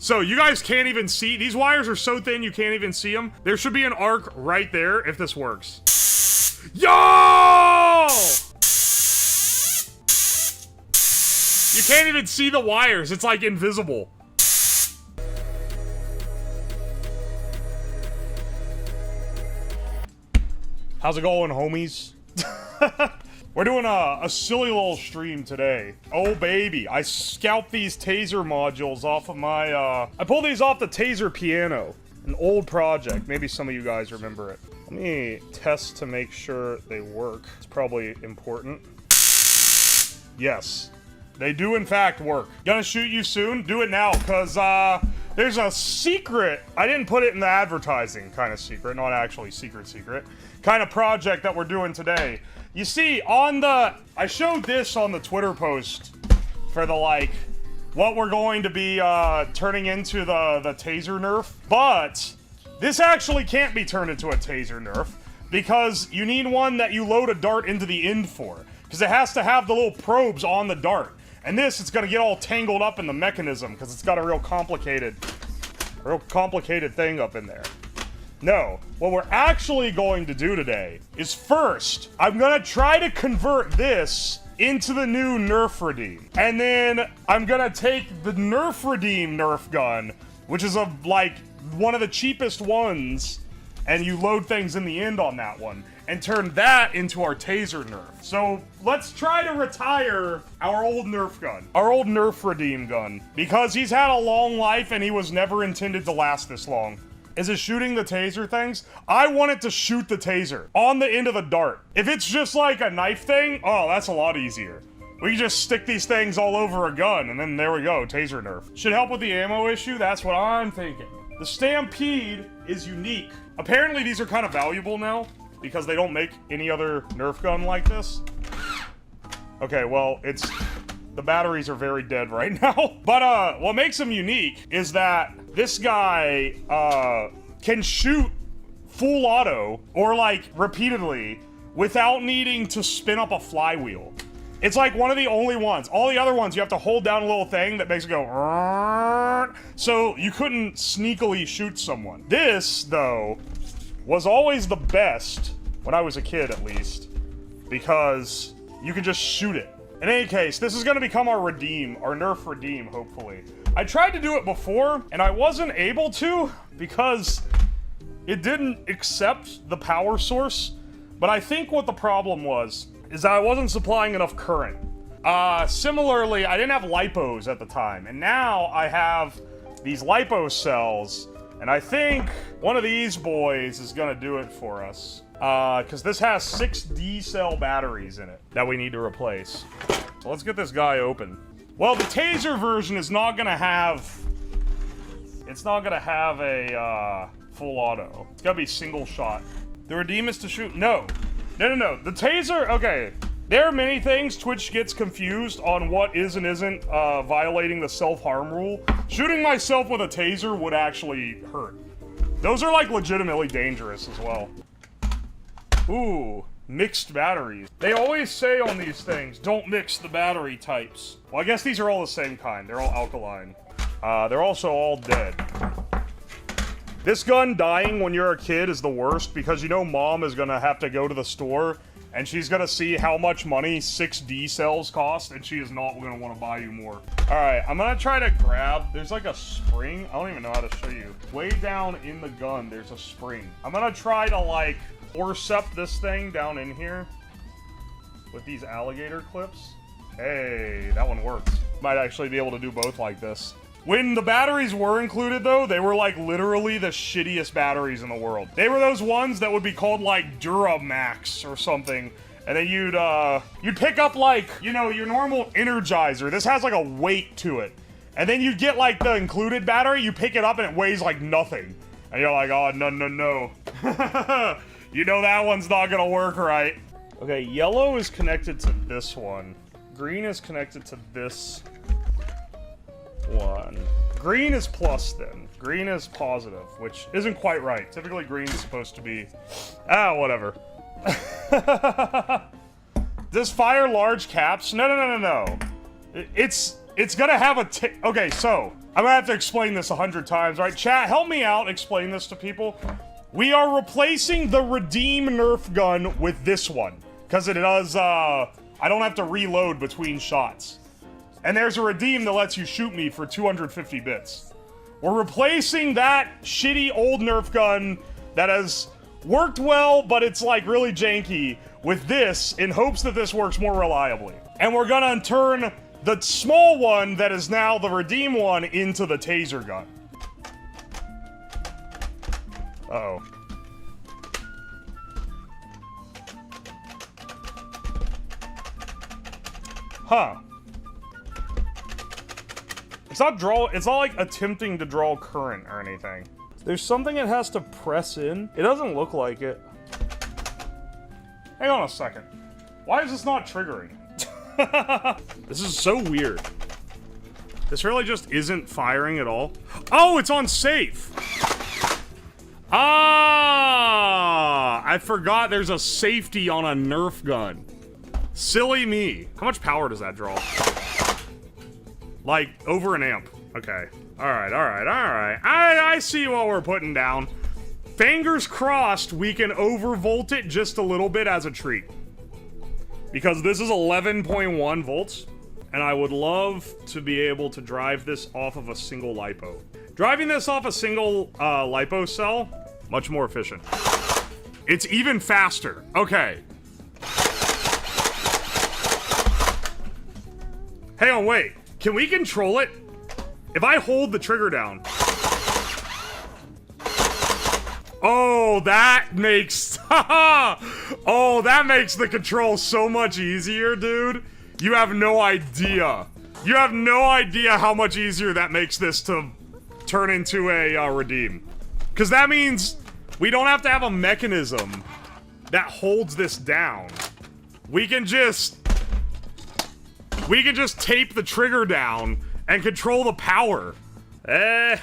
So you guys can't even see. These wires are so thin you can't even see them. There should be an arc right there if this works. Yo! You can't even see the wires. It's like invisible. How's it going, homies? We're doing a silly little stream today. Oh baby, I scalped these TASER modules off of my, I pulled these off the TASER piano. An old project, maybe some of you guys remember it. Let me test to make sure they work. It's probably important. Yes, they do in fact work. Gonna shoot you soon? Do it now, cause there's a secret. I didn't put it in the advertising kind of secret, not actually secret kind of project that we're doing today. You see, I showed this on the Twitter post for the, like, what we're going to be, turning into the TASER Nerf, but this actually can't be turned into a TASER Nerf, because you need one that you load a dart into the end for, because it has to have the little probes on the dart, and this, it's gonna get all tangled up in the mechanism, because it's got a real complicated thing up in there. No, what we're actually going to do today is first, I'm gonna try to convert this into the new Nerf Redeem. And then I'm gonna take the Nerf Redeem Nerf gun, which is one of the cheapest ones, and you load things in the end on that one, and turn that into our TASER Nerf. So let's try to retire our old Nerf gun, our old Nerf Redeem gun, because he's had a long life and he was never intended to last this long. Is it shooting the taser things? I want it to shoot the taser on the end of the dart. If it's just like a knife thing, oh, that's a lot easier. We can just stick these things all over a gun, and then there we go, TASER Nerf. Should help with the ammo issue, that's what I'm thinking. The Stampede is unique. Apparently these are kind of valuable now, because they don't make any other Nerf gun like this. Okay, well, the batteries are very dead right now. But, what makes them unique is that this guy, can shoot full auto, or like, repeatedly, without needing to spin up a flywheel. It's like one of the only ones. All the other ones, you have to hold down a little thing that makes it go, so you couldn't sneakily shoot someone. This, though, was always the best, when I was a kid at least, because you could just shoot it. In any case, this is gonna become our Redeem, our Nerf Redeem, hopefully. I tried to do it before, and I wasn't able to, because it didn't accept the power source, but I think what the problem was, is that I wasn't supplying enough current. Similarly, I didn't have lipos at the time, and now I have these lipo cells, and I think one of these boys is gonna do it for us. Because this has 6 D-cell batteries in it that we need to replace. So let's get this guy open. Well, the TASER version is not gonna have... It's not gonna have a, full auto. It's gotta be single shot. The Redeem is to shoot... No. No. The TASER... Okay. There are many things Twitch gets confused on what is and isn't, violating the self-harm rule. Shooting myself with a TASER would actually hurt. Those are, like, legitimately dangerous as well. Ooh, mixed batteries. They always say on these things, don't mix the battery types. Well, I guess these are all the same kind. They're all alkaline. They're also all dead. This gun dying when you're a kid is the worst, because you know mom is gonna have to go to the store, and she's gonna see how much money 6 D cells cost, and she is not gonna want to buy you more. Alright, I'm gonna try to grab... There's like a spring. I don't even know how to show you. Way down in the gun, there's a spring. I'm gonna try to, like... forcept this thing down in here with these alligator clips. Hey, that one works. Might actually be able to do both like this. When the batteries were included, though, they were, like, literally the shittiest batteries in the world. They were those ones that would be called, like, Duramax or something. And then you'd pick up, like, you know, your normal Energizer. This has, like, a weight to it. And then you'd get, like, the included battery, you pick it up and it weighs, like, nothing. And you're like, oh, no. You know that one's not gonna work right. Okay, yellow is connected to this one. Green is connected to this one. Green is plus then. Green is positive, which isn't quite right. Typically green is supposed to be... whatever. Does fire large caps? No. It's it's gonna have a okay, so I'm gonna have to explain this 100 times, right? Chat, help me out, explain this to people. We are replacing the Redeem Nerf gun with this one. Because it does, I don't have to reload between shots. And there's a Redeem that lets you shoot me for 250 bits. We're replacing that shitty old Nerf gun that has worked well, but it's like really janky, with this in hopes that this works more reliably. And we're gonna turn the small one that is now the Redeem one into the Taser gun. Uh-oh. Huh. It's not like attempting to draw current or anything. There's something it has to press in. It doesn't look like it. Hang on a second. Why is this not triggering? This is so weird. This really just isn't firing at all. Oh, it's on safe. Ah, I forgot there's a safety on a Nerf gun. Silly me. How much power does that draw? Like, over an amp. Okay. Alright, alright, alright. I see what we're putting down. Fingers crossed we can overvolt it just a little bit as a treat. Because this is 11.1 volts. And I would love to be able to drive this off of a single LiPo. Driving this off a single LiPo cell, much more efficient. It's even faster. Okay. Hang on, wait. Can we control it? If I hold the trigger down. Oh, that makes... oh, that makes the control so much easier, dude. You have no idea. You have no idea how much easier that makes this to turn into a Redeem. Because that means we don't have to have a mechanism that holds this down. We can just tape the trigger down and control the power. Yeah,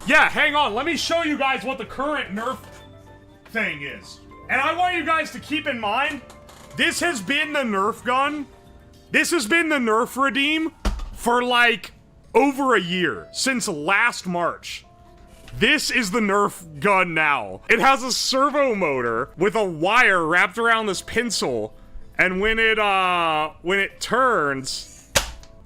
hang on. Let me show you guys what the current Nerf thing is. And I want you guys to keep in mind, this has been the Nerf gun. This has been the Nerf Redeem for like over a year, since last March. This is the Nerf gun now. It has a servo motor with a wire wrapped around this pencil, and when it turns,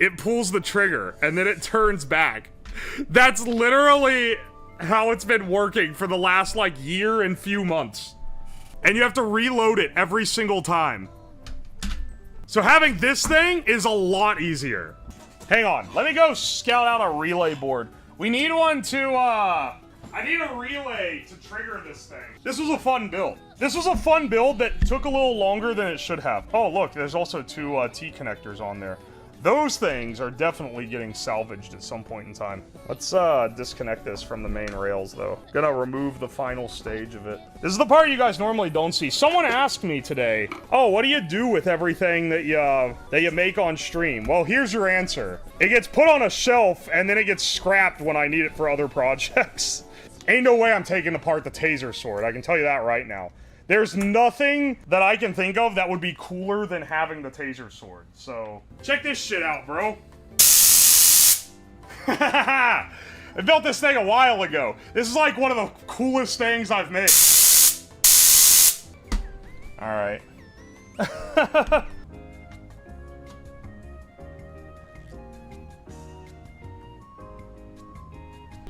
it pulls the trigger, and then it turns back. That's literally how it's been working for the last, like, year and few months. And you have to reload it every single time. So having this thing is a lot easier. Hang on, let me go scout out a relay board. We need one to, I need a relay to trigger this thing. This was a fun build. This was a fun build that took a little longer than it should have. Oh, look, there's also two T connectors on there. Those things are definitely getting salvaged at some point in time. Let's disconnect this from the main rails, though. Gonna remove the final stage of it. This is the part you guys normally don't see. Someone asked me today, oh, what do you do with everything that you make on stream? Well, here's your answer. It gets put on a shelf, and then it gets scrapped when I need it for other projects. Ain't no way I'm taking apart the Taser sword, I can tell you that right now. There's nothing that I can think of that would be cooler than having the Taser sword. So, check this shit out, bro. I built this thing a while ago. This is like one of the coolest things I've made. Alright.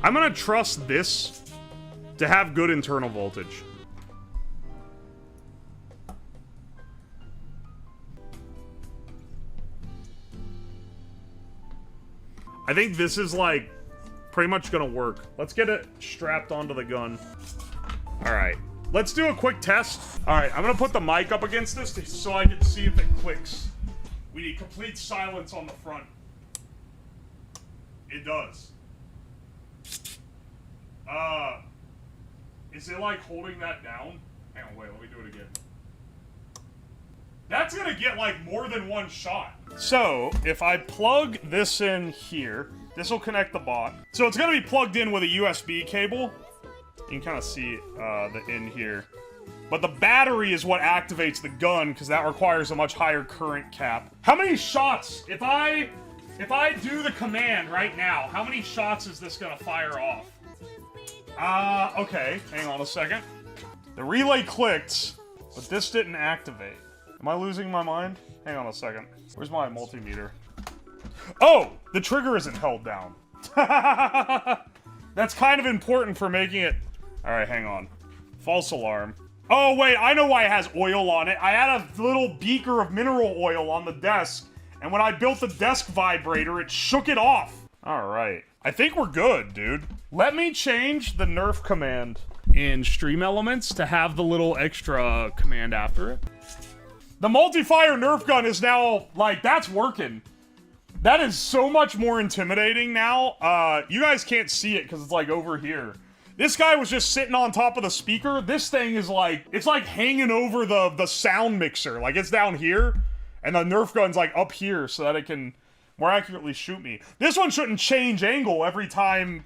I'm gonna trust this to have good internal voltage. I think this is, like, pretty much gonna work. Let's get it strapped onto the gun. Alright. Let's do a quick test. Alright, I'm gonna put the mic up against this so I can see if it clicks. We need complete silence on the front. It does. Is it, like, holding that down? Hang on, wait, let me do it again. That's gonna get, like, more than one shot. So, if I plug this in here, this will connect the bot. So it's gonna be plugged in with a USB cable. You can kind of see the in here. But the battery is what activates the gun, because that requires a much higher current cap. How many shots? If I If I do the command right now, how many shots is this gonna fire off? Okay. Hang on a second. The relay clicked, but this didn't activate. Am I losing my mind? Hang on a second. Where's my multimeter? Oh! The trigger isn't held down. That's kind of important for making it... Alright, hang on. False alarm. Oh, wait, I know why it has oil on it. I had a little beaker of mineral oil on the desk, and when I built the desk vibrator, it shook it off. Alright. I think we're good, dude. Let me change the Nerf command in Stream Elements to have the little extra command after it. The multi-fire Nerf gun is now, like, that's working. That is so much more intimidating now. You guys can't see it because it's, like, over here. This guy was just sitting on top of the speaker. This thing is, like, it's, like, hanging over the sound mixer. Like, it's down here, and the Nerf gun's, like, up here so that it can more accurately shoot me. This one shouldn't change angle every time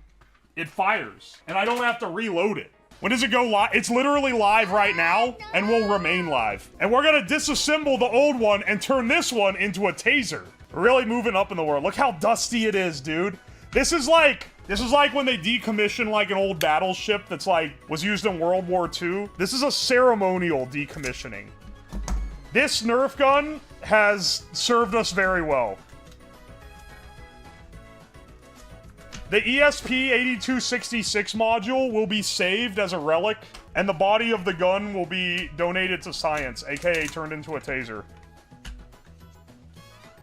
it fires, and I don't have to reload it. When does it go live? It's literally live right now, and will remain live. And we're gonna disassemble the old one and turn this one into a taser. We're really moving up in the world. Look how dusty it is, dude. This is like when they decommission like an old battleship that's like, was used in World War II. This is a ceremonial decommissioning. This Nerf gun has served us very well. The ESP8266 module will be saved as a relic, and the body of the gun will be donated to science, aka turned into a taser.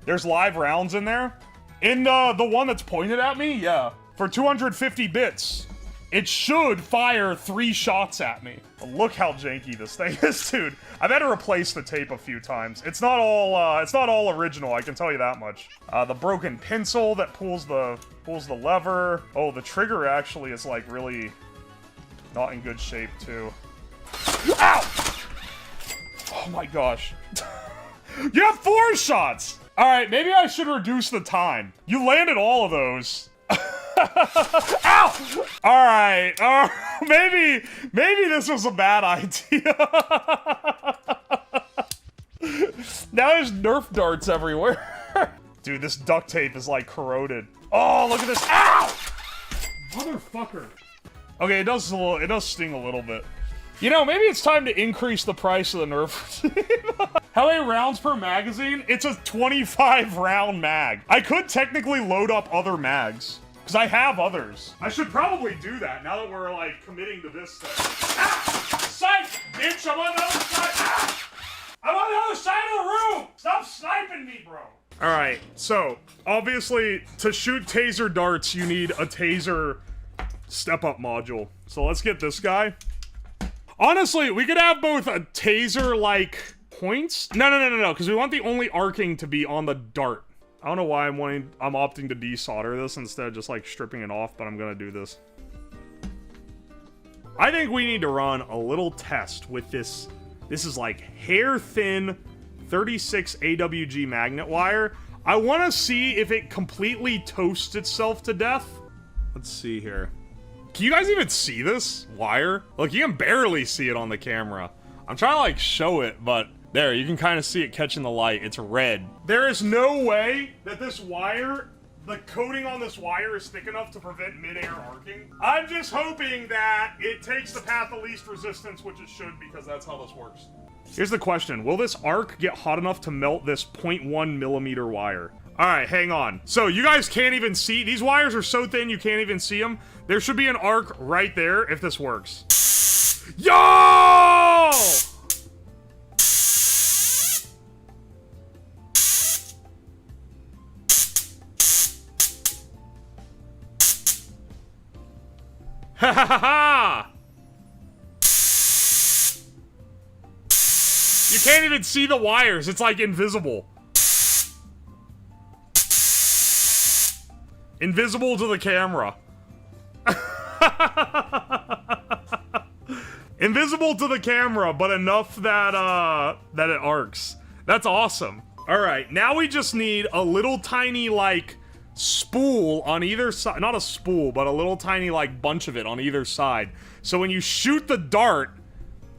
There's live rounds in there. In the one that's pointed at me, yeah. For 250 bits, it should fire 3 shots at me. Look how janky this thing is, dude. I've had to replace the tape a few times. It's not all original, I can tell you that much. The broken pencil that pulls the lever. Oh, the trigger actually is like really not in good shape too. Ow! Oh my gosh. You have 4 shots! Alright, maybe I should reduce the time. You landed all of those. Ow! Alright, maybe this was a bad idea. Now there's Nerf darts everywhere. Dude, this duct tape is like corroded. Oh, look at this. Ow! Motherfucker. Okay, it does sting a little bit. You know, maybe it's time to increase the price of the Nerf. How many rounds per magazine? It's a 25 round mag. I could technically load up other mags, because I have others. I should probably do that now that we're, like, committing to this thing. Ah! Psych! Bitch, I'm on the other side! Ah! I'm on the other side of the room! Stop sniping me, bro! Alright, so, obviously, to shoot taser darts, you need a taser step-up module. So let's get this guy. Honestly, we could have both a taser-like points. No, because we want the only arcing to be on the dart. I don't know why I'm opting to desolder this instead of just like stripping it off, but I'm gonna do this. I think we need to run a little test with this. This is like hair-thin 36 AWG magnet wire. I want to see if it completely toasts itself to death. Let's see here. Can you guys even see this wire? Look, you can barely see it on the camera. I'm trying to like show it, but there, you can kind of see it catching the light. It's red. There is no way that this wire, the coating on this wire is thick enough to prevent mid-air arcing. I'm just hoping that it takes the path of least resistance, which it should, because that's how this works. Here's the question. Will this arc get hot enough to melt this 0.1 millimeter wire? Alright, hang on. So, you guys can't even see. These wires are so thin you can't even see them. There should be an arc right there if this works. Yo! Ha ha ha ha! You can't even see the wires. It's like invisible. Invisible to the camera. Invisible to the camera, but enough that that it arcs. That's awesome. All right, now we just need a little tiny like spool on either side. Not a spool, but a little tiny like bunch of it on either side. So when you shoot the dart,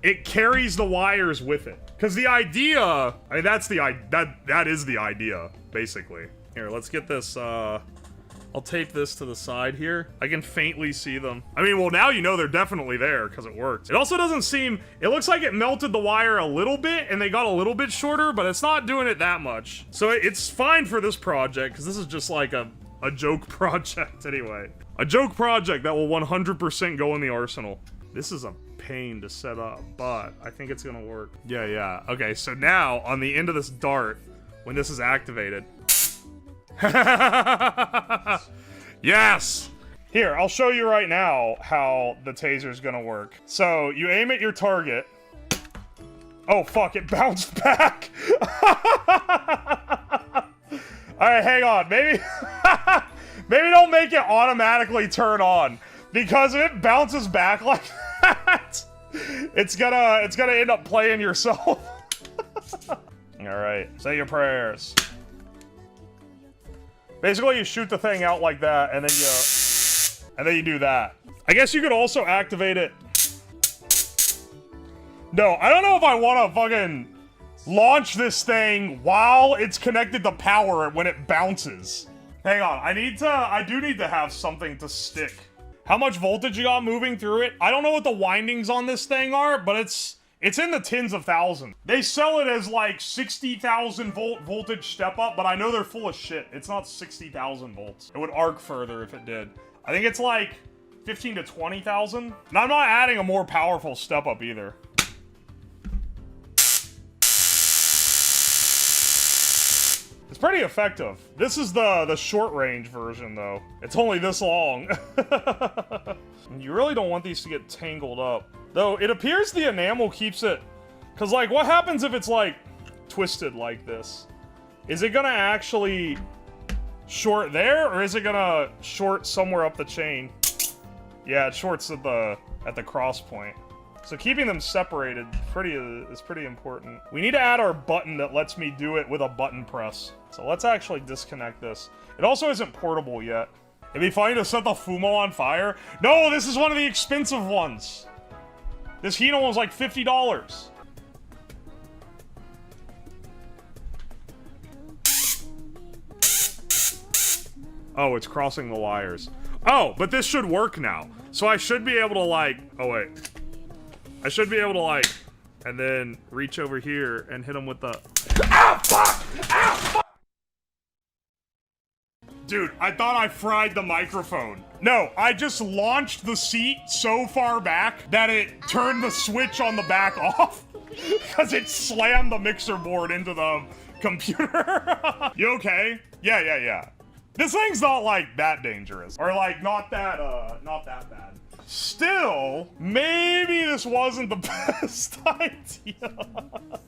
it carries the wires with it. Because the idea, I mean, that is the idea, basically. Here, let's get this, I'll tape this to the side here. I can faintly see them. I mean, well, now you know they're definitely there because it worked. It also doesn't seem, it looks like it melted the wire a little bit and they got a little bit shorter, but it's not doing it that much. So it's fine for this project because this is just like a joke project anyway. A joke project that will 100% go in the arsenal. This is a pain to set up, but I think it's gonna work. Yeah. Okay, so now on the end of this dart, when this is activated. Yes! Here, I'll show you right now how the taser's gonna work. So, you aim at your target. Oh, fuck, it bounced back! Alright, hang on, maybe... maybe don't make it automatically turn on. Because if it bounces back like that, it's gonna end up playing yourself. Alright, say your prayers. Basically, you shoot the thing out like that, and then you do that. I guess you could also activate it. No, I don't know if I want to fucking launch this thing while it's connected to power when it bounces. Hang on, I do need to have something to stick. How much voltage you got moving through it? I don't know what the windings on this thing are, but it's in the tens of thousands. They sell it as like 60,000 volt voltage step up, but I know they're full of shit. It's not 60,000 volts. It would arc further if it did. I think it's like 15 to 20,000. And I'm not adding a more powerful step up either. It's pretty effective. This is the short range version though. It's only this long. You really don't want these to get tangled up. Though, it appears the enamel keeps it... Because, like, what happens if it's, like, twisted like this? Is it gonna actually short there, or is it gonna short somewhere up the chain? Yeah, it shorts at the cross point. So keeping them separated is pretty important. We need to add our button that lets me do it with a button press. So let's actually disconnect this. It also isn't portable yet. It'd be funny to set the Fumo on fire. No, this is one of the expensive ones. This Hino was like $50. Oh, it's crossing the wires. Oh, but this should work now. So I should be able to like... Oh, wait. I should be able to like... And then reach over here and hit him with the... Ah, fuck! Ah, fuck! Dude, I thought I fried the microphone. No, I just launched the seat so far back that it turned the switch on the back off because it slammed the mixer board into the computer. You okay? Yeah. This thing's not like that dangerous or like not that bad. Still, maybe this wasn't the best idea.